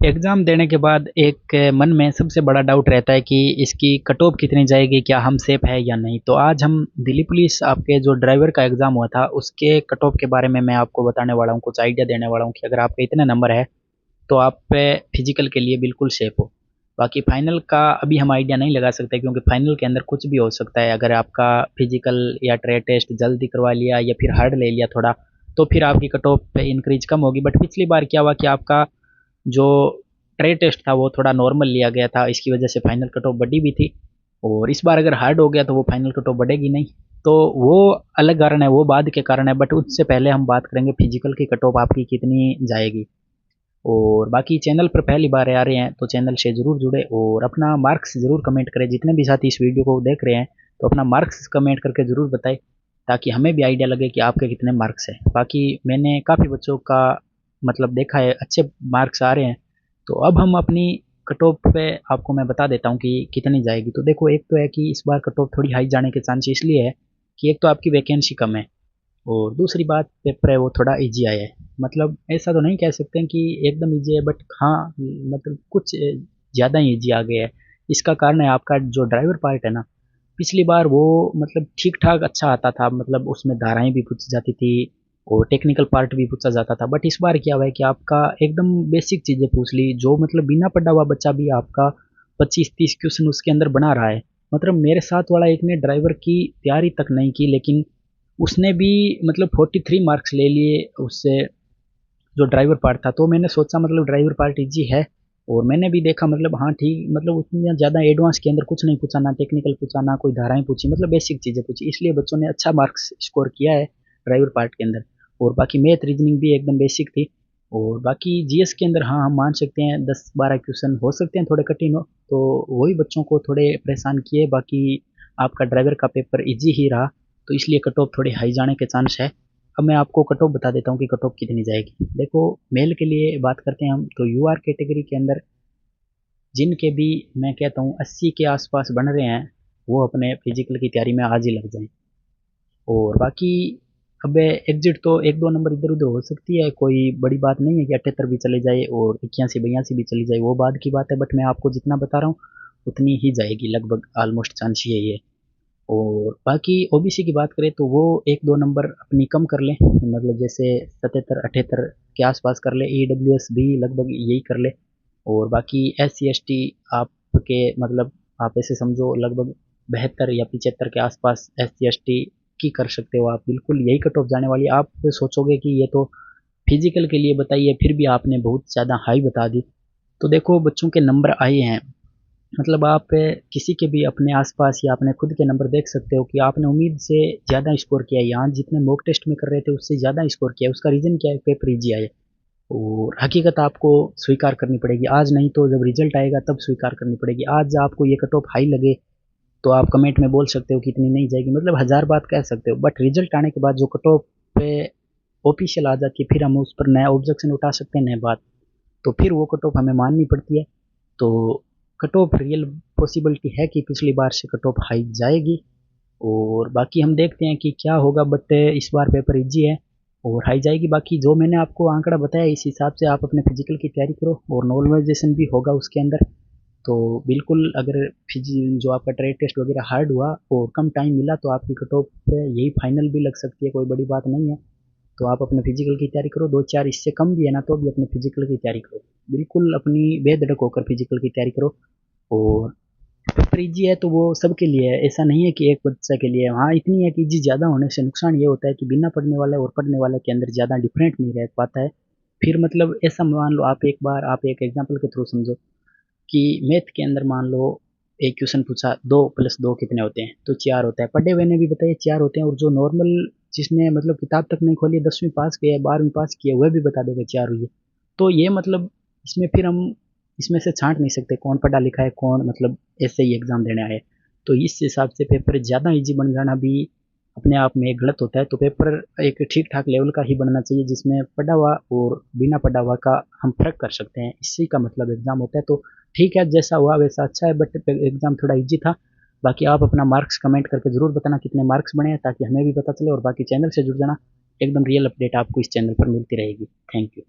Exam देने के बाद एक मन में सबसे बड़ा डाउट रहता है कि इसकी कट ऑफ कितनी जाएगी, क्या हम सेफ है या नहीं। तो आज हम दिल्ली पुलिस आपके जो ड्राइवर का एग्ज़ाम हुआ था उसके कट ऑफ के बारे में मैं आपको बताने वाला हूँ, कुछ आइडिया देने वाला हूँ कि अगर आपके इतने नंबर है तो आप फिजिकल के लिए बिल्कुल सेफ हो। बाकी फाइनल का अभी हम आइडिया नहीं लगा सकते क्योंकि फाइनल के अंदर कुछ भी हो सकता है। अगर आपका फिजिकल या ट्रे टेस्ट जल्दी करवा लिया या फिर हार्ड ले लिया थोड़ा, तो फिर आपकी कट ऑफ पे इंक्रीज कम होगी। बट पिछली बार क्या हुआ कि आपका जो ट्रे टेस्ट था वो थोड़ा नॉर्मल लिया गया था, इसकी वजह से फाइनल कट ऑफ बढ़ी भी थी। और इस बार अगर हार्ड हो गया तो वो फाइनल कट ऑफ बढ़ेगी नहीं। तो वो अलग कारण है, वो बाद के कारण है। बट उससे पहले हम बात करेंगे फिजिकल की कट ऑफ आपकी कितनी जाएगी। और बाकी चैनल पर पहली बार आ रहे हैं तो चैनल से ज़रूर जुड़े और अपना मार्क्स ज़रूर कमेंट करें। जितने भी साथी इस वीडियो को देख रहे हैं तो अपना मार्क्स कमेंट करके ज़रूर बताएं, ताकि हमें भी आइडिया लगे कि आपके कितने मार्क्स हैं। बाकी मैंने काफ़ी बच्चों का मतलब देखा है, अच्छे मार्क्स आ रहे हैं। तो अब हम अपनी कट ऑफ पे आपको मैं बता देता हूँ कि कितनी जाएगी। तो देखो, एक तो है कि इस बार कट ऑफ थोड़ी हाई जाने के चांस इसलिए है कि एक तो आपकी वैकेंसी कम है और दूसरी बात पेपर है वो थोड़ा इजी आया है। मतलब ऐसा तो नहीं कह सकते हैं कि एकदम इजी है, बट हाँ मतलब कुछ ज़्यादा ही इजी आ गया है। इसका कारण है आपका जो ड्राइवर पार्ट है ना, पिछली बार वो मतलब ठीक ठाक अच्छा आता था, मतलब उसमें धाराएं भी पूछी जाती थी और टेक्निकल पार्ट भी पूछा जाता था। बट इस बार क्या हुआ है कि आपका एकदम बेसिक चीज़ें पूछ ली, जो मतलब बिना पढ़ा हुआ बच्चा भी आपका 25-30 क्वेश्चन उसके अंदर बना रहा है। मतलब मेरे साथ वाला एक ने ड्राइवर की तैयारी तक नहीं की, लेकिन उसने भी मतलब 43 मार्क्स ले लिए उससे, जो ड्राइवर पार्ट था। तो मैंने सोचा मतलब ड्राइवर पार्ट इजी है। और मैंने भी देखा मतलब हाँ ठीक, मतलब उतना ज़्यादा एडवांस के अंदर कुछ नहीं पूछा, ना टेक्निकल पूछा ना कोई धाराएं पूछी, मतलब बेसिक चीज़ें पूछी, इसलिए बच्चों ने अच्छा मार्क्स स्कोर किया है ड्राइवर पार्ट के अंदर। और बाकी मैथ रीजनिंग भी एकदम बेसिक थी। और बाकी जीएस के अंदर हाँ हम मान सकते हैं 10-12 क्वेश्चन हो सकते हैं थोड़े कठिन हो, तो वही बच्चों को थोड़े परेशान किए। बाकी आपका ड्राइवर का पेपर इजी ही रहा, तो इसलिए कट ऑफ थोड़ी हाई जाने के चांस है। अब मैं आपको कट ऑफ बता देता हूँ कि कट ऑफ कितनी जाएगी। देखो, मेल के लिए बात करते हैं हम, तो यूआर कैटेगरी के अंदर जिनके भी मैं कहता हूँ 80 के आसपास बन रहे हैं, वो अपने फिजिकल की तैयारी में आज ही लग जाएं। और बाकी अब एग्जिट तो एक दो नंबर इधर उधर हो सकती है, कोई बड़ी बात नहीं है कि 78 भी चले जाए और 81-82 भी चली जाए, वो बाद की बात है। बट मैं आपको जितना बता रहा हूँ उतनी ही जाएगी, लगभग ऑलमोस्ट चांस यही है। और बाकी ओबीसी की बात करें तो वो एक दो नंबर अपनी कम कर लें, मतलब जैसे 77-78 के आसपास कर ले। ईडब्ल्यूएस भी लगभग यही कर ले। और बाकी SC ST आपके मतलब आप ऐसे समझो लगभग 72 या 75 के आसपास SC ST की कर सकते हो आप। बिल्कुल यही कट ऑफ जाने वाली है। आप सोचोगे कि ये तो फिजिकल के लिए बताइए, फिर भी आपने बहुत ज़्यादा हाई बता दी। तो देखो बच्चों के नंबर आए हैं, मतलब आप किसी के भी अपने आसपास या अपने खुद के नंबर देख सकते हो कि आपने उम्मीद से ज़्यादा स्कोर किया है। यहाँ जितने मॉक टेस्ट में कर रहे थे उससे ज़्यादा स्कोर किया है। उसका रीज़न क्या है? पेपर इजी आए। और हकीकत आपको स्वीकार करनी पड़ेगी, आज नहीं तो जब रिजल्ट आएगा तब स्वीकार करनी पड़ेगी। आज आपको ये कट ऑफ हाई लगे तो आप कमेंट में बोल सकते हो कि इतनी नहीं जाएगी, मतलब हज़ार बात कह सकते हो। बट रिजल्ट आने के बाद जो कट ऑफ पे ऑफिशियल आ जाती है, फिर हम उस पर नया ऑब्जेक्शन उठा सकते हैं, नया बात। तो फिर वो कट ऑफ हमें माननी पड़ती है। तो कट ऑफ रियल पॉसिबिलिटी है कि पिछली बार से कट ऑफ हाई जाएगी। और बाकी हम देखते हैं कि क्या होगा। बट इस बार पेपर इजी है और हाई जाएगी। बाकी जो मैंने आपको आंकड़ा बताया इस हिसाब से आप अपने फिजिकल की तैयारी करो और नॉर्मलाइजेशन भी होगा उसके अंदर। तो बिल्कुल अगर फिजी जो आपका ट्रेड टेस्ट वगैरह हार्ड हुआ और कम टाइम मिला तो आपकी कट ऑफ पे यही फाइनल भी लग सकती है, कोई बड़ी बात नहीं है। तो आप अपने फिजिकल की तैयारी करो, दो चार इससे कम भी है ना तो भी अपने फिजिकल की तैयारी करो। बिल्कुल अपनी बेधड़क होकर फिजिकल की तैयारी करो। और पेपर ईजी है तो वो सबके लिए है, ऐसा नहीं है कि एक बच्चे के लिए है। हाँ इतनी है कि ईजी ज़्यादा होने से नुकसान ये होता है कि बिना पढ़ने वाले और पढ़ने वाले के अंदर ज़्यादा डिफरेंट नहीं रह पाता है। फिर मतलब ऐसा मान लो, आप एक एग्जांपल के थ्रू समझो कि मैथ के अंदर मान लो एक क्वेश्चन पूछा, 2+2 कितने होते हैं, तो 4 होता है। पढ़े हुए ने भी बताया 4 होते हैं, और जो नॉर्मल जिसने मतलब किताब तक नहीं खोली, 10वीं पास किया है 12वीं पास किया है, वह भी बता देगा 4 हुई है। तो ये मतलब इसमें फिर हम इसमें से छांट नहीं सकते कौन पढ़ा लिखा है कौन मतलब ऐसे ही एग्जाम देने आए। तो इस हिसाब से पेपर ज़्यादा इजी बन जाना भी अपने आप में एक गलत होता है। तो पेपर एक ठीक ठाक लेवल का ही बनना चाहिए जिसमें पढ़ा हुआ और बिना पढ़ा हुआ का हम फर्क कर सकते हैं, इसी का मतलब एग्जाम होता है। तो ठीक है, जैसा हुआ वैसा अच्छा है, बट एग्जाम थोड़ा इजी था। बाकी आप अपना मार्क्स कमेंट करके ज़रूर बताना कितने मार्क्स बने हैं, ताकि हमें भी पता चले। और बाकी चैनल से जुड़ जाना, एकदम रियल अपडेट आपको इस चैनल पर मिलती रहेगी। Thank you.